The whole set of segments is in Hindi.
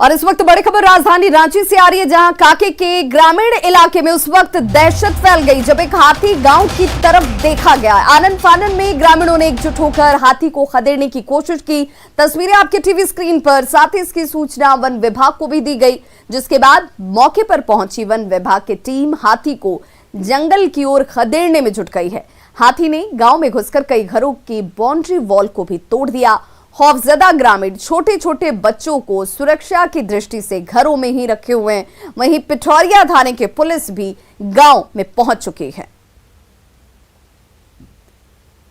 और इस वक्त बड़ी खबर राजधानी रांची से आ रही है, जहां काके के ग्रामीण इलाके में उस वक्त दहशत फैल गई जब एक हाथी गांव की तरफ देखा गया। आनन फानन में ग्रामीणों ने एकजुट होकर हाथी को खदेड़ने की कोशिश की। तस्वीरें आपके टीवी स्क्रीन पर। साथ ही इसकी सूचना वन विभाग को भी दी गई, जिसके बाद मौके पर पहुंची वन विभाग की टीम हाथी को जंगल की ओर खदेड़ने में जुट गई है। हाथी ने गांव में घुसकर कई घरों की बाउंड्री वॉल को भी तोड़ दिया। खौफजदा ग्रामीण छोटे छोटे बच्चों को सुरक्षा की दृष्टि से घरों में ही रखे हुए हैं। वहीं पिठौरिया थाने के पुलिस भी गांव में पहुंच चुकी है।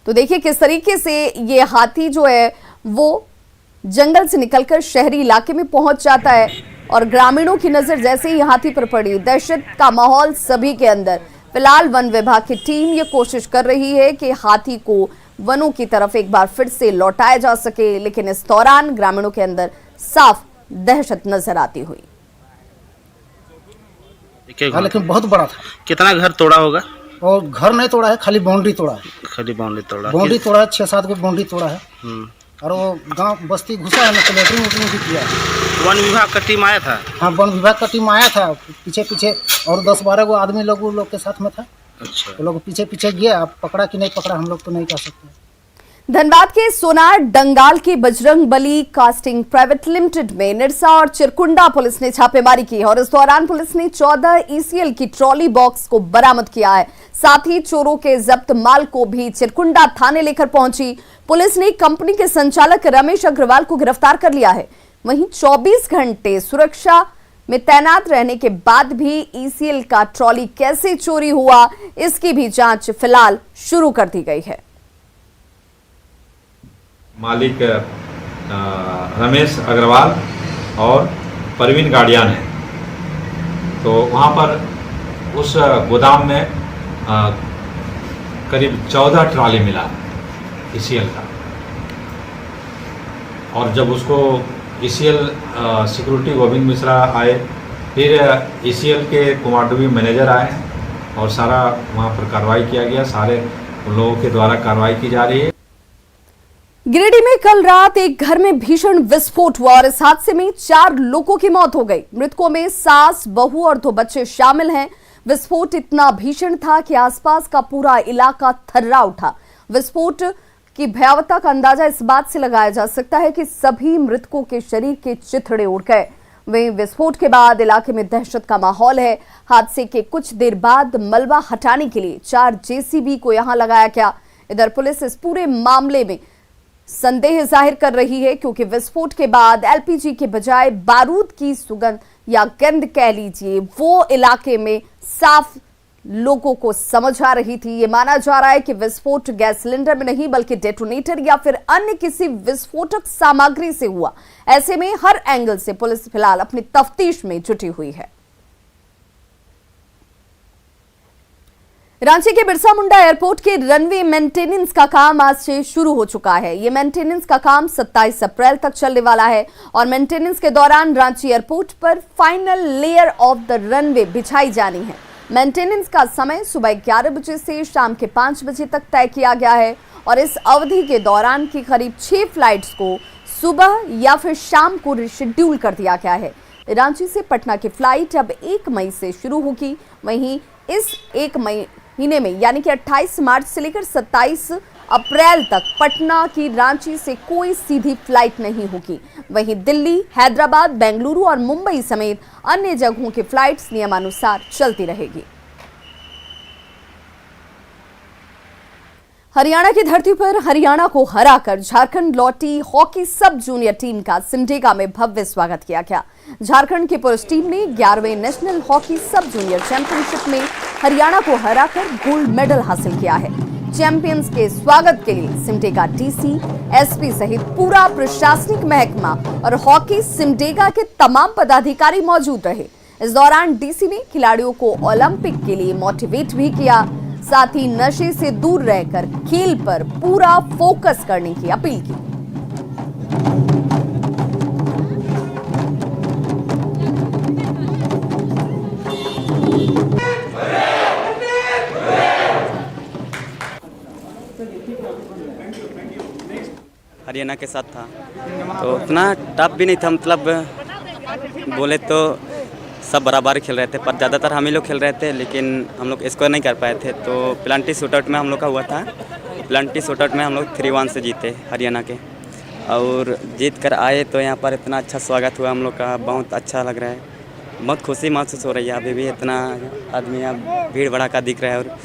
तो देखिए किस तरीके से ये हाथी जो है वो जंगल से निकलकर शहरी इलाके में पहुंच जाता है और ग्रामीणों की नजर जैसे ही हाथी पर पड़ी, दहशत का माहौल सभी के अंदर। फिलहाल वन विभाग की टीम ये कोशिश कर रही है कि हाथी को वनों की तरफ एक बार फिर से लौटाया जा सके, लेकिन इस दौरान ग्रामीणों के अंदर साफ दहशत नजर आती हुई। लेकिन बहुत बड़ा था। कितना घर तोड़ा होगा? और घर नहीं तोड़ा है, खाली बाउंड्री तोड़ा है। खाली बाउंड्री तोड़ा है, 6-7 को बाउंड्री तोड़ा है। और वो गांव बस्ती घुसा है ना, तो लेटरिंग वेटरिंग भी किया है। वन विभाग का टीम आया था? हाँ, वन विभाग का टीम आया था। पीछे पीछे और 10-12 को आदमी लोग के साथ में था। अच्छा, तो लोग पीछे पीछे गया। अब पकड़ा कि नहीं पकड़ा हम लोग तो नहीं कह सकते। धनबाद के सोनार डंगाल की Bajrang Bali casting private limited में निरसा और चिरकुंडा पुलिस ने छापेमारी की और इस दौरान पुलिस ने 14 ECL की ट्रॉली बॉक्स को बरामद किया है। साथ ही चोरों के जब्त माल को भी चिरकुंडा थाने लेकर पहुंची। पुलिस ने कंपनी के संचालक रमेश अग्रवाल को गिरफ्तार कर लिया है। वहीं 24 घंटे सुरक्षा में तैनात रहने के बाद भी ECL का ट्रॉली कैसे चोरी हुआ, इसकी भी जांच फिलहाल शुरू कर दी गई है। मालिक रमेश अग्रवाल और परवीन गाड़ियान है। तो वहाँ पर उस गोदाम में करीब 14 ट्राली मिला ECL का। और जब उसको ECL सिक्योरिटी गोविंद मिश्रा आए, फिर ECL के कुमारडुबी मैनेजर आए और सारा वहाँ पर कार्रवाई किया गया। सारे लोगों के द्वारा कार्रवाई की जा रही है। गिरिडीह में कल रात एक घर में भीषण विस्फोट हुआ और इस हादसे में 4 लोगों की मौत हो गई। मृतकों में सास, बहू और 2 बच्चे शामिल हैं। विस्फोट इतना भीषण था कि आसपास का पूरा इलाका थर्रा उठा। विस्फोट की भयावहता का अंदाजा इस बात से लगाया जा सकता है कि सभी मृतकों के शरीर के चिथड़े उड़ गए। वहीं विस्फोट के बाद इलाके में दहशत का माहौल है। हादसे के कुछ देर बाद मलबा हटाने के लिए 4 JCB को यहां लगाया गया। इधर पुलिस इस पूरे मामले में संदेह जाहिर कर रही है, क्योंकि विस्फोट के बाद LPG के बजाय बारूद की सुगंध या गंध कह लीजिए वो इलाके में साफ लोगों को समझ आ रही थी। ये माना जा रहा है कि विस्फोट गैस सिलेंडर में नहीं बल्कि डेटोनेटर या फिर अन्य किसी विस्फोटक सामग्री से हुआ। ऐसे में हर एंगल से पुलिस फिलहाल अपनी तफ्तीश में जुटी हुई है। रांची के बिरसा मुंडा एयरपोर्ट के रनवे मेंटेनेंस का काम आज से शुरू हो चुका है। ये मेंटेनेंस का काम 27 अप्रैल तक चलने वाला है और मेंटेनेंस के दौरान रांची एयरपोर्ट पर final layer of the runway बिछाई जानी है। मेंटेनेंस का समय सुबह 11 बजे से शाम के 5 बजे तक तय किया गया है और इस अवधि के दौरान की करीब 6 फ्लाइट्स को सुबह या फिर शाम को रिशेड्यूल कर दिया गया है। रांची से पटना की फ्लाइट अब 1 मई से शुरू होगी। वहीं इस 1 महीने में यानी कि 28 मार्च से लेकर 27 अप्रैल तक पटना की रांची से कोई सीधी फ्लाइट नहीं होगी। वहीं दिल्ली, हैदराबाद, बेंगलुरु और मुंबई समेत अन्य जगहों की फ्लाइट्स नियमानुसार चलती रहेगी। हरियाणा की धरती पर हरियाणा को हराकर झारखंड लौटी हॉकी सब जूनियर टीम का सिमडेगा में भव्य स्वागत किया गया। झारखंड की पुरुष टीम ने 11वें national hockey sub junior championship में हरियाणा को हराकर गोल्ड मेडल हासिल किया है। चैंपियंस के स्वागत के लिए सिमडेगा DC, SP सहित पूरा प्रशासनिक महकमा और हॉकी सिमडेगा के तमाम पदाधिकारी मौजूद रहे। इस दौरान DC ने खिलाड़ियों को ओलंपिक के लिए मोटिवेट भी किया। साथ ही नशे से दूर रहकर खेल पर पूरा फोकस करने की अपील की। हरियाणा के साथ था तो उतना टफ भी नहीं था, मतलब बोले तो सब बराबर खेल रहे थे, पर ज़्यादातर हम ही लोग खेल रहे थे, लेकिन हम लोग स्कोर नहीं कर पाए थे। तो पेनल्टी शूटआउट में हम लोग का हुआ था। पेनल्टी शूटआउट में हम लोग 3-1 से जीते हरियाणा के, और जीत कर आए तो यहाँ पर इतना अच्छा स्वागत हुआ हम लोग का, बहुत अच्छा लग रहा है, बहुत खुशी महसूस हो रही है। अभी भी इतना आदमी यहाँ भीड़ भड़ाका दिख रहा है। और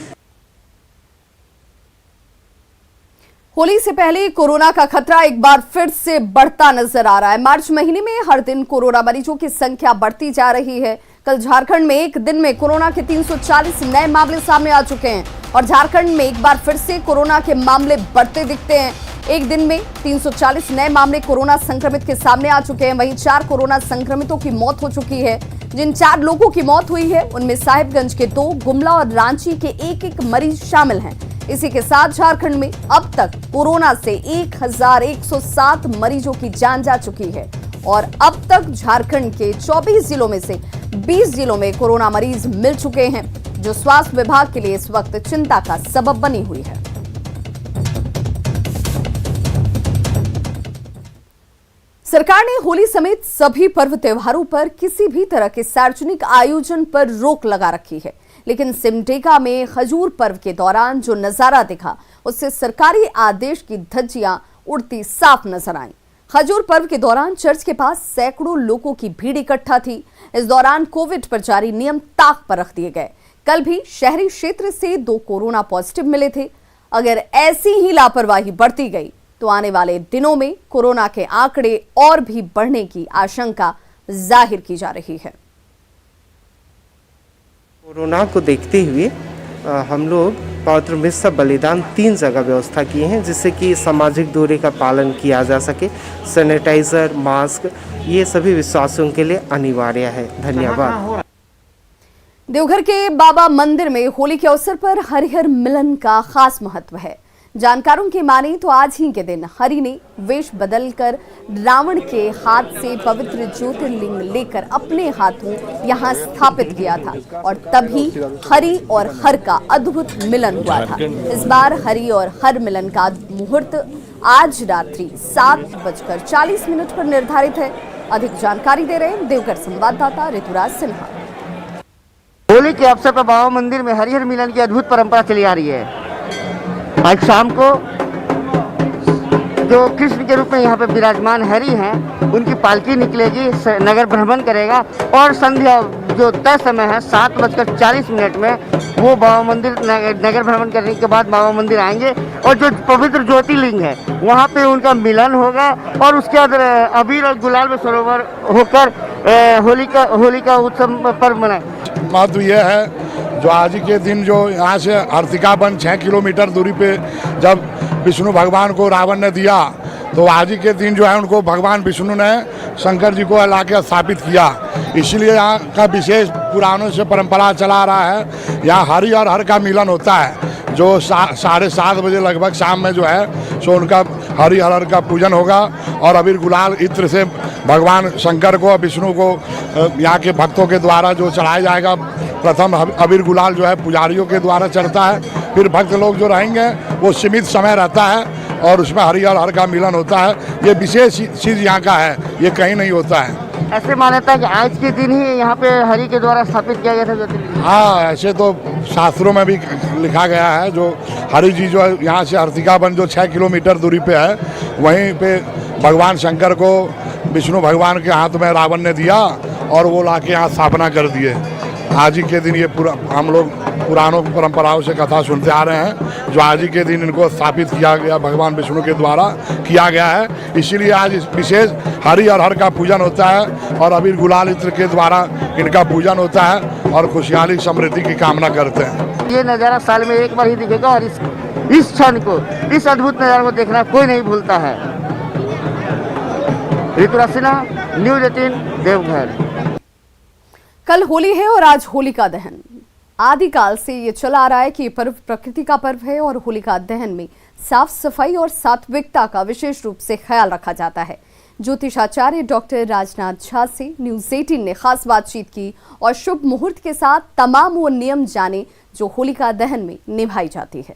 होली से पहले कोरोना का खतरा एक बार फिर से बढ़ता नजर आ रहा है। मार्च महीने में हर दिन कोरोना मरीजों की संख्या बढ़ती जा रही है। कल झारखंड में एक दिन में कोरोना के 340 नए मामले सामने आ चुके हैं और झारखंड में एक बार फिर से कोरोना के मामले बढ़ते दिखते हैं। एक दिन में 340 नए मामले कोरोना संक्रमित के सामने आ चुके हैं। वहीं 4 कोरोना संक्रमितों की मौत हो चुकी है। जिन 4 लोगों की मौत हुई है उनमें साहिबगंज के 2, गुमला और रांची के 1-1 मरीज शामिल हैं। इसी के साथ झारखंड में अब तक कोरोना से 1107 मरीजों की जान जा चुकी है और अब तक झारखंड के 24 जिलों में से 20 जिलों में कोरोना मरीज मिल चुके हैं, जो स्वास्थ्य विभाग के लिए इस वक्त चिंता का सबब बनी हुई है। सरकार ने होली समेत सभी पर्व त्योहारों पर किसी भी तरह के सार्वजनिक आयोजन पर रोक लगा रखी है, लेकिन सिमडेगा में खजूर पर्व के दौरान जो नजारा दिखा उससे सरकारी आदेश की धज्जियां उड़ती साफ नजर आईं। खजूर पर्व के दौरान चर्च के पास सैकड़ों लोगों की भीड़ इकट्ठा थी। इस दौरान कोविड पर जारी नियम ताक पर रख दिए गए। कल भी शहरी क्षेत्र से 2 कोरोना पॉजिटिव मिले थे। अगर ऐसी ही लापरवाही बढ़ती गई तो आने वाले दिनों में कोरोना के आंकड़े और भी बढ़ने की आशंका जाहिर की जा रही है। कोरोना को देखते हुए हम लोग पवित्र मिस्सा बलिदान 3 जगह व्यवस्था किए हैं, जिससे कि सामाजिक दूरी का पालन किया जा सके। सैनिटाइजर, मास्क, ये सभी विश्वासियों के लिए अनिवार्य है। धन्यवाद। देवघर के बाबा मंदिर में होली के अवसर पर हरिहर मिलन का खास महत्व है। जानकारों की माने तो आज ही के दिन हरि ने वेश बदलकर रावण के हाथ से पवित्र ज्योतिर्लिंग लेकर अपने हाथों यहां स्थापित किया था और तभी हरि और हर का अद्भुत मिलन हुआ था। इस बार हरि और हर मिलन का मुहूर्त आज रात्रि 7:40 पर निर्धारित है। अधिक जानकारी दे रहे हैं देवघर संवाददाता ऋतुराज सिन्हा। होली के अवसर पर बाबा मंदिर में हरिहर मिलन की अद्भुत परंपरा चली आ रही है। आज शाम को जो कृष्ण के रूप में यहाँ पे विराजमान हरि हैं, उनकी पालकी निकलेगी, नगर भ्रमण करेगा और संध्या जो तय समय है 7:40 में वो बाबा मंदिर नगर भ्रमण करने के बाद बाबा मंदिर आएंगे और जो पवित्र ज्योतिर्लिंग है वहाँ पे उनका मिलन होगा और उसके बाद अबीर और गुलाल में सरोवर होकर होली का उत्सव पर्व मनाए। महत्व यह है जो आज ही के दिन जो यहाँ से अर्तिकावन 6 किलोमीटर दूरी पे जब विष्णु भगवान को रावण ने दिया, तो आज ही के दिन जो है उनको भगवान विष्णु ने शंकर जी को लाके स्थापित किया। इसलिए यहाँ का विशेष पुरानों से परंपरा चला रहा है। यहाँ हरि और हर का मिलन होता है, जो 7:30 बजे लगभग शाम में जो है सो उनका हरि हर का पूजन होगा और अबीर गुलाल इत्र से भगवान शंकर को विष्णु को यहाँ के भक्तों के द्वारा जो चढ़ाया जाएगा। प्रथम अबीर गुलाल जो है पुजारियों के द्वारा चढ़ता है, फिर भक्त लोग जो रहेंगे वो सीमित समय रहता है और उसमें हरि और हर का मिलन होता है। ये विशेष चीज़ यहाँ का है, ये कहीं नहीं होता है। ऐसे मान्यता है कि आज के दिन ही यहाँ पे हरि के द्वारा स्थापित किया गया था ज्योतिर्लिंग। हाँ, ऐसे तो शास्त्रों में भी लिखा गया है। जो हरि जी जो है यहाँ से अर्तिकावन जो 6 किलोमीटर दूरी पे है, वहीं पे भगवान शंकर को विष्णु भगवान के हाथ में रावण ने दिया और वो लाके यहाँ स्थापना कर दिए। आज ही के दिन ये हम लोग पुरानों परंपराओं से कथा सुनते आ रहे हैं, जो आज ही के दिन इनको स्थापित किया गया भगवान विष्णु के द्वारा किया गया है। इसीलिए आज विशेष हरि और हर का पूजन होता है और अबीर गुलाल इत्र के द्वारा इनका पूजन होता है और खुशहाली समृद्धि की कामना करते हैं। ये नज़ारा साल में एक बार ही दिखेगा और इस क्षण को, इस अद्भुत नज़ारे को देखना कोई नहीं भूलता है। ऋतुराज सिन्हा, न्यूज़ 18 देवघर। कल होली है और आज होलिका दहन। आदिकाल से ये चला आ रहा है कि ये पर्व प्रकृति का पर्व है और होलिका दहन में साफ सफाई और सात्विकता का विशेष रूप से ख्याल रखा जाता है। ज्योतिषाचार्य डॉक्टर राजनाथ झा से न्यूज़ 18 ने खास बातचीत की और शुभ मुहूर्त के साथ तमाम वो नियम जाने जो होलिका दहन में निभाई जाती है।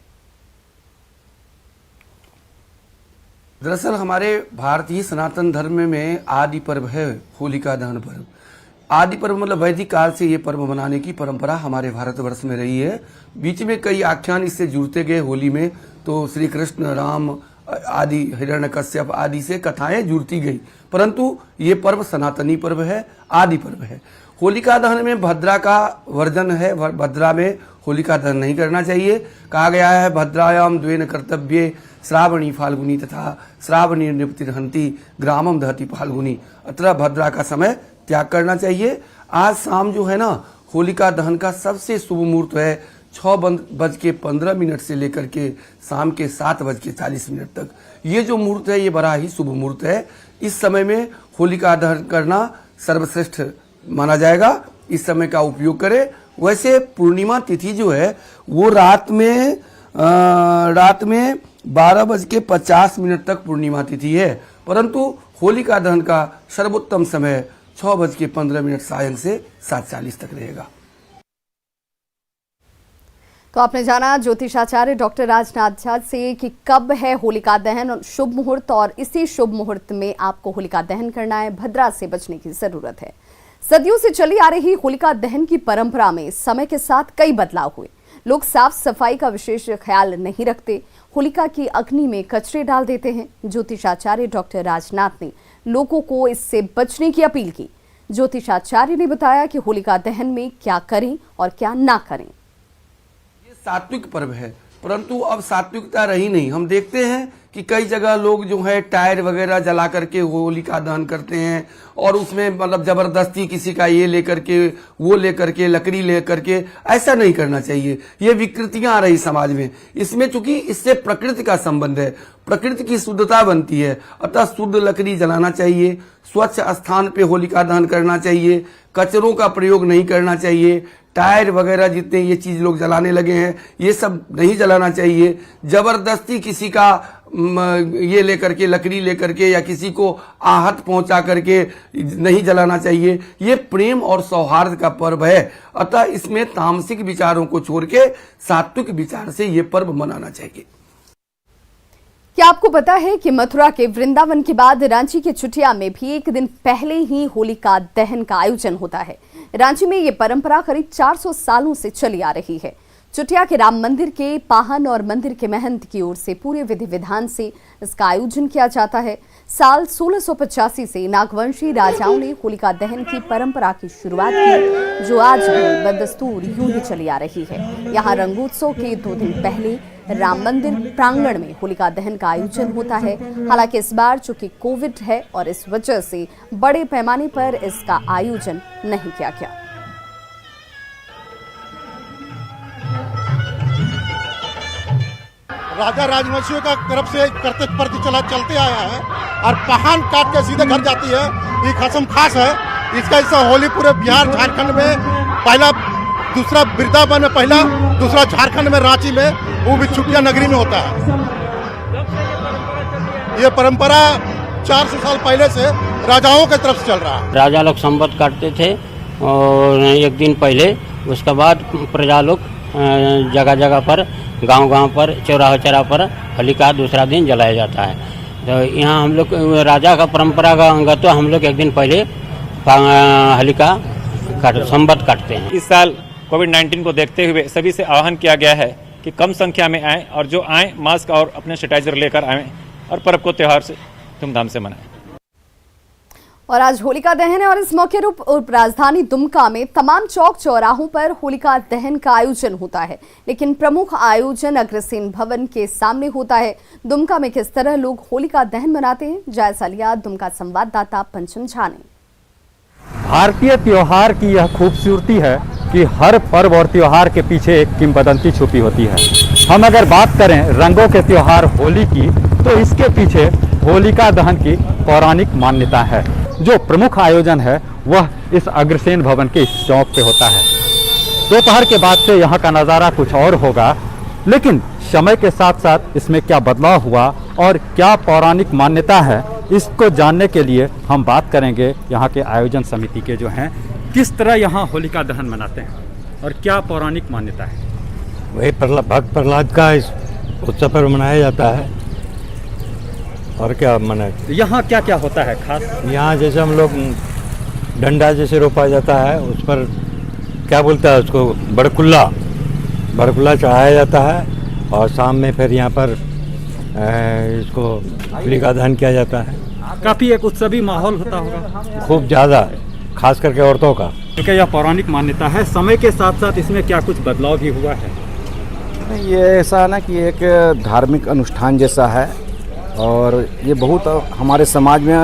दरअसल हमारे भारतीय सनातन धर्म में आदि पर्व है होलिका दहन पर्व। आदि पर्व मतलब वैदिक काल से ये पर्व मनाने की परंपरा हमारे भारतवर्ष में रही है। बीच में कई आख्यान इससे जुड़ते गए होली में, तो श्री कृष्ण, राम आदि, हिरण्यकश्यप आदि से कथाएं जुड़ती गई, परंतु ये पर्व सनातनी पर्व है, आदि पर्व है। होलिका दहन में भद्रा का वर्जन है, भद्रा में होलिका दहन नहीं करना चाहिए। कहा गया है भद्रायाम द्वेन कर्तव्ये श्रावणी फाल्गुनी तथा श्रावणी निपतिर्हंति ग्रामम दहति फाल्गुनी। अतः भद्रा का समय त्याग करना चाहिए। आज शाम जो है ना, होलिका दहन का सबसे शुभ मुहूर्त है 6:15 से लेकर के शाम के 7:40 तक। ये जो मुहूर्त है ये बड़ा ही शुभ मुहूर्त है। इस समय में होलिका दहन करना सर्वश्रेष्ठ माना जाएगा। इस समय का उपयोग करें। वैसे पूर्णिमा तिथि जो है वो रात में 12:50 तक पूर्णिमा तिथि है, परंतु होलिका दहन का सर्वोत्तम समय 6:15 सायं से 7:40 तक रहेगा। तो आपने जाना ज्योतिषाचार्य डॉक्टर राजनाथ झा से कि कब है होलिका दहन और शुभ मुहूर्त, और इसी शुभ मुहूर्त में आपको होलिका दहन करना है। भद्रा से बचने की जरूरत है। सदियों से चली आ रही होलिका दहन की परंपरा में समय के साथ कई बदलाव हुए। लोग साफ सफाई का विशेष ख्याल नहीं रखते, होलिका की अग्नि में कचरे डाल देते हैं। ज्योतिषाचार्य डॉक्टर राजनाथ ने लोगों को इससे बचने की अपील की। ज्योतिषाचार्य ने बताया कि होलिका दहन में क्या करें और क्या ना करें। ये सात्विक पर्व है, परंतु अब सात्विकता रही नहीं। हम देखते हैं कि कई जगह लोग जो है टायर वगैरह जला करके होलिका दहन करते हैं, और उसमें मतलब जबरदस्ती किसी का ये लेकर के वो लेकर के लकड़ी लेकर के, ऐसा नहीं करना चाहिए। ये विकृतियां आ रही समाज में। इसमें चूंकि इससे प्रकृति का संबंध है, प्रकृति की शुद्धता बनती है, अतः शुद्ध लकड़ी जलाना चाहिए। स्वच्छ स्थान पे होलिका दहन करना चाहिए। कचरों का प्रयोग नहीं करना चाहिए। टायर वगैरह जितने ये चीज लोग जलाने लगे हैं ये सब नहीं जलाना चाहिए। जबरदस्ती किसी का ये लेकर के लकड़ी लेकर के या किसी को आहत पहुंचा करके नहीं जलाना चाहिए। ये प्रेम और सौहार्द का पर्व है, अतः इसमें तामसिक विचारों को छोड़ के सात्विक विचार से ये पर्व मनाना चाहिए। क्या आपको पता है कि मथुरा के वृंदावन के बाद रांची के चुटिया में भी एक दिन पहले ही होलिका दहन का आयोजन होता है। रांची में ये परंपरा करीब 400 सालों से चली आ रही है। चुटिया के राम मंदिर के पाहन और मंदिर के महंत की ओर से पूरे विधि विधान से इसका आयोजन किया जाता है। साल 1685 से नागवंशी राजाओं ने होलिका दहन की परंपरा की शुरुआत की, जो आज भी बदस्तूर यूं ही चली आ रही है। यहाँ रंगोत्सव के 2 दिन पहले राम मंदिर प्रांगण में होलिका दहन का आयोजन होता है। हालांकि इस बार चूंकि कोविड है और इस वजह से बड़े पैमाने पर इसका आयोजन नहीं किया गया। राजा राजवंशियों का तरफ से चलते आया है और पहान काट के सीधे घर जाती है। ये खसम खास है। इसका हिस्सा होली पूरे बिहार झारखंड में पहला, दूसरा वृंदावन में पहला, दूसरा झारखंड में रांची में, वो भी चुटिया नगरी में होता है। ये परंपरा 400 साल पहले से राजाओं की तरफ से चल रहा है। राजा लोग संबत काटते थे और एक दिन पहले, उसके बाद प्रजा लोग जगह जगह पर, गांव पर, चौराहा पर होलिका दूसरा दिन जलाया जाता है। तो यहाँ हम लोग राजा का परंपरा का अंगत, तो हम लोग एक दिन पहले होलिका संबत काटते हैं। इस साल कोविड-19 को देखते हुए सभी से आह्वान किया गया है कि कम संख्या में आएँ, और जो आएँ मास्क और अपने सैनिटाइजर लेकर आएँ और पर्व को त्योहार से धूमधाम से मनाएं। और आज होलिका दहन है और इस मौके पर राजधानी दुमका में तमाम चौक चौराहों पर होलिका दहन का आयोजन होता है, लेकिन प्रमुख आयोजन अग्रसेन भवन के सामने होता है। दुमका में किस तरह लोग होलिका दहन मनाते हैं, जायजा लिया दुमका संवाददाता पंचम झा ने। भारतीय त्योहार की यह खूबसूरती है कि हर पर्व और त्योहार के पीछे एक किंवदंती छुपी होती है। हम अगर बात करें रंगों के त्योहार होली की, तो इसके पीछे होलिका दहन की पौराणिक मान्यता है। जो प्रमुख आयोजन है वह इस अग्रसेन भवन के इस चौक पे होता है। दोपहर के बाद से यहाँ का नज़ारा कुछ और होगा, लेकिन समय के साथ साथ इसमें क्या बदलाव हुआ और क्या पौराणिक मान्यता है, इसको जानने के लिए हम बात करेंगे यहाँ के आयोजन समिति के जो हैं, किस तरह यहाँ होलिका दहन मनाते हैं और क्या पौराणिक मान्यता है। वही भक्त प्रहलाद का इस उत्सव पर मनाया जाता है और क्या मनाए। यहाँ क्या क्या होता है खास? यहाँ जैसे हम लोग डंडा जैसे रोपा जाता है, उस पर क्या बोलता है उसको, बड़कुल्ला चढ़ाया जाता है और शाम में फिर यहाँ पर इसको होलिका दहन किया जाता है। काफ़ी एक उत्सवी माहौल होता होगा, खूब ज़्यादा, खास करके औरतों का। क्योंकि यह पौराणिक मान्यता है। समय के साथ साथ इसमें क्या कुछ बदलाव भी हुआ है? ये ऐसा ना कि एक धार्मिक अनुष्ठान जैसा है और ये बहुत हमारे समाज में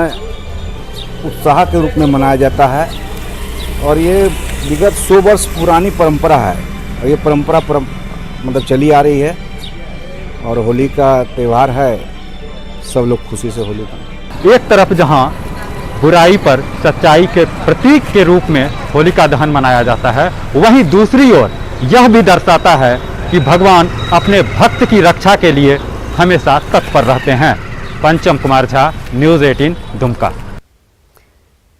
उत्साह के रूप में मनाया जाता है और ये विगत 100 वर्ष पुरानी परंपरा है और ये परंपरा मतलब चली आ रही है और होली का त्यौहार है, सब लोग खुशी से होली का। एक तरफ जहाँ बुराई पर सच्चाई के प्रतीक के रूप में होलिका दहन मनाया जाता है, वहीं दूसरी ओर यह भी दर्शाता है कि भगवान अपने भक्त की रक्षा के लिए हमेशा तत्पर रहते हैं। पंचम कुमार झा, न्यूज़ 18 दुमका।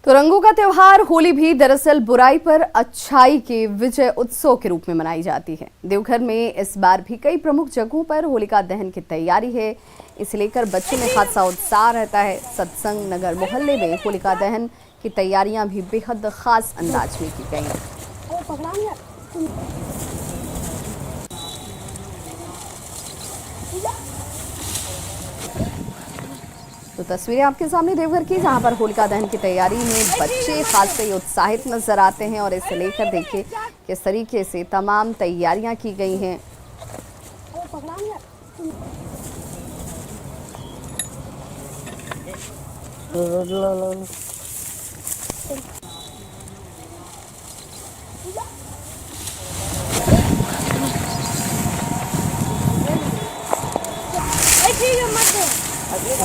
तो रंगों का त्योहार होली भी दरअसल बुराई पर अच्छाई के विजय उत्सव के रूप में मनाई जाती है। देवघर में इस बार भी कई प्रमुख जगहों पर होलिका दहन की तैयारी है। इसे लेकर बच्चों में खासा उत्साह रहता है। सत्संग नगर मोहल्ले में होलिका दहन की तैयारियां भी बेहद खास अंदाज में की गई हैं। तो तस्वीरें आपके सामने देवघर की, जहां पर होलिका दहन की तैयारी में बच्चे खास ही उत्साहित नजर आते हैं और इसे लेकर देखिए किस तरीके से तमाम तैयारियां की गई हैं।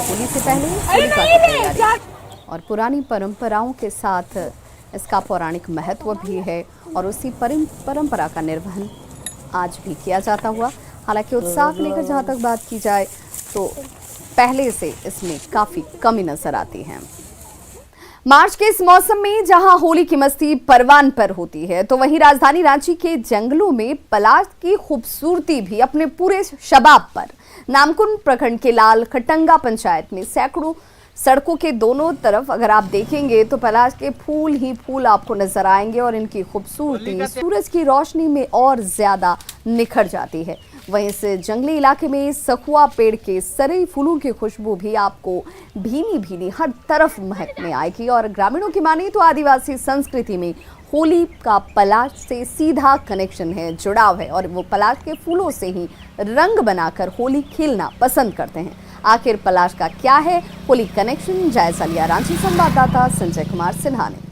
होली से पहले होलिका की तैयारी और पुरानी परंपराओं के साथ इसका पौराणिक महत्व भी है और उसी परंपरा का निर्वहन आज भी किया जाता हुआ। हालांकि उत्साह को लेकर जहां तक बात की जाए तो पहले से इसमें काफी कमी नजर आती है। मार्च के इस मौसम में जहां होली की मस्ती परवान पर होती है, तो वहीं राजधानी रांची के जंगलों में पलाश की खूबसूरती भी अपने पूरे शबाब पर। नामकुंड प्रखंड के लाल खटंगा पंचायत में सैकड़ों सड़कों के दोनों तरफ अगर आप देखेंगे तो पलाश के फूल ही फूल आपको नजर आएंगे और इनकी खूबसूरती सूरज की रोशनी में और ज्यादा निखर जाती है। वहीं इस जंगली इलाके में सखुआ पेड़ के सरई फूलों की खुशबू भी आपको भीनी भीनी हर तरफ महकने आएगी। और ग्रामीणों की माने तो आदिवासी संस्कृति में होली का पलाश से सीधा कनेक्शन है, जुड़ाव है और वो पलाश के फूलों से ही रंग बनाकर होली खेलना पसंद करते हैं। आखिर पलाश का क्या है होली कनेक्शन, जायजा लिया रांची संवाददाता संजय कुमार सिन्हा ने।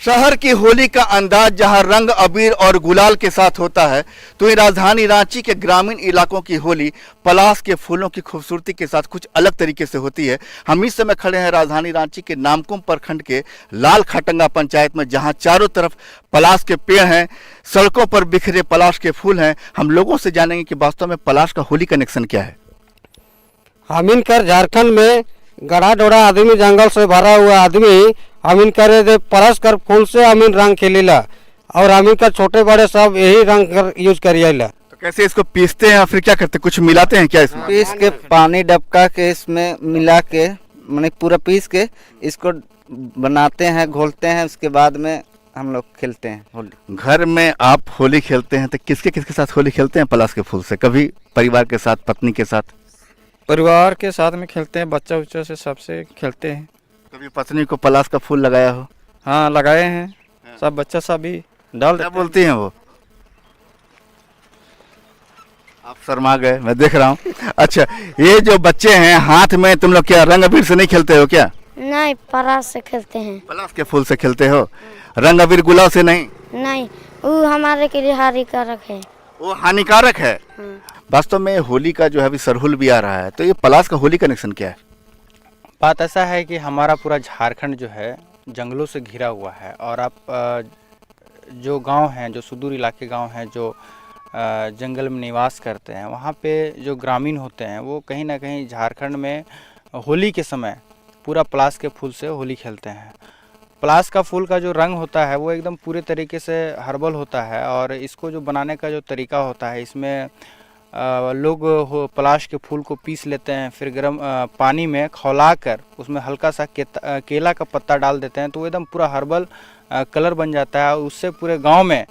शहर की होली का अंदाज जहां रंग अबीर और गुलाल के साथ होता है, तो ये राजधानी रांची के ग्रामीण इलाकों की होली पलाश के फूलों की खूबसूरती के साथ कुछ अलग तरीके से होती है। हम इस समय खड़े हैं राजधानी रांची के नामकुम प्रखंड के लाल खटंगा पंचायत में, जहां चारों तरफ पलाश के पेड़ हैं, सड़कों पर बिखरे पलाश के फूल हैं। हम लोगों से जानेंगे कि वास्तव में पलाश का होली कनेक्शन क्या है। हमीनकर झारखंड में गड़ा डोड़ा आदमी, जंगल से भरा हुआ आदमी अमीन करे दे परस कर फूल से अमीन रंग खेलेला और अमीन का छोटे बड़े सब यही रंग कर यूज करिएला। तो कैसे इसको पीसते हैं फिर क्या करते हैं, कुछ मिलाते हैं क्या इसमें? पीस के पानी डबका के इसमें मिला के मैंने पूरा पीस के इसको बनाते हैं, घोलते हैं, उसके बाद में हम लोग खेलते हैं होली। घर में आप होली खेलते हैं तो किसके किसके साथ होली खेलते हैं पलाश के फूल से? कभी परिवार के साथ, पत्नी के साथ? परिवार के साथ में खेलते हैं, बच्चा उच्चा से सबसे खेलते हैं। कभी पत्नी को पलाश का फूल लगाया हो? हाँ लगाए हैं, सब बच्चा सब भी डाल देते। क्या बोलती हैं वो? आप शर्मा गए, मैं देख रहा हूँ। अच्छा, ये जो बच्चे हैं हाथ में, तुम लोग क्या रंग अबीर से नहीं खेलते हो क्या? नहीं, पलाश से खेलते हैं। पलाश के फूल से खेलते हो? रंग अबीर गुलाल से नहीं? नहीं, वो हमारे के लिए हानिकारक है। वो हानिकारक है? वास्तव में होली का जो है अभी सरहुल भी आ रहा है, तो ये पलाश का होली कनेक्शन क्या है? बात ऐसा है कि हमारा पूरा झारखंड जो है जंगलों से घिरा हुआ है और आप जो गांव हैं, जो सुदूर इलाके गांव हैं, जो जंगल में निवास करते हैं, वहाँ पे जो ग्रामीण होते हैं वो कहीं ना कहीं झारखंड में होली के समय पूरा पलाश के फूल से होली खेलते हैं। पलाश का फूल का जो रंग होता है वो एकदम पूरे तरीके से हर्बल होता है और इसको जो बनाने का जो तरीका होता है, इसमें लोग पलाश के फूल को पीस लेते हैं, फिर गर्म पानी में खौलाकर उसमें हल्का सा केला का पत्ता डाल देते हैं, तो एकदम पूरा हर्बल कलर बन जाता है और उससे पूरे गांव में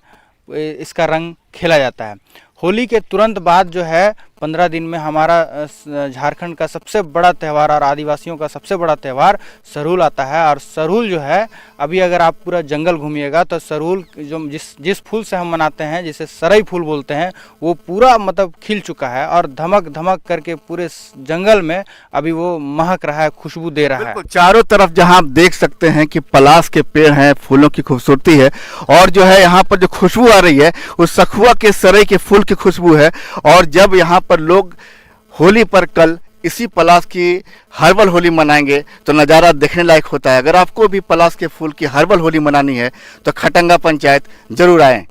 इसका रंग खेला जाता है। होली के तुरंत बाद जो है 15 दिन में हमारा झारखंड का सबसे बड़ा त्यौहार और आदिवासियों का सबसे बड़ा त्यौहार सरहुल आता है। और सरहुल जो है, अभी अगर आप पूरा जंगल घूमिएगा तो सरहुल जो जिस फूल से हम मनाते हैं, जिसे सरई फूल बोलते हैं, वो पूरा मतलब खिल चुका है और धमक धमक करके पूरे जंगल में अभी वो महक रहा है, खुशबू दे रहा है। चारों तरफ जहां आप देख सकते हैं कि पलाश के पेड़ हैं, फूलों की खूबसूरती है, और जो है यहाँ पर जो खुशबू आ रही है उस सखुआ के सरई के फूल की खुशबू है। और जब यहाँ पर लोग होली पर कल इसी पलाश की हर्बल होली मनाएंगे तो नज़ारा देखने लायक होता है। अगर आपको भी पलाश के फूल की हर्बल होली मनानी है तो खटंगा पंचायत जरूर आएं।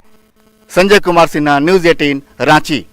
संजय कुमार सिन्हा, न्यूज़ 18 रांची।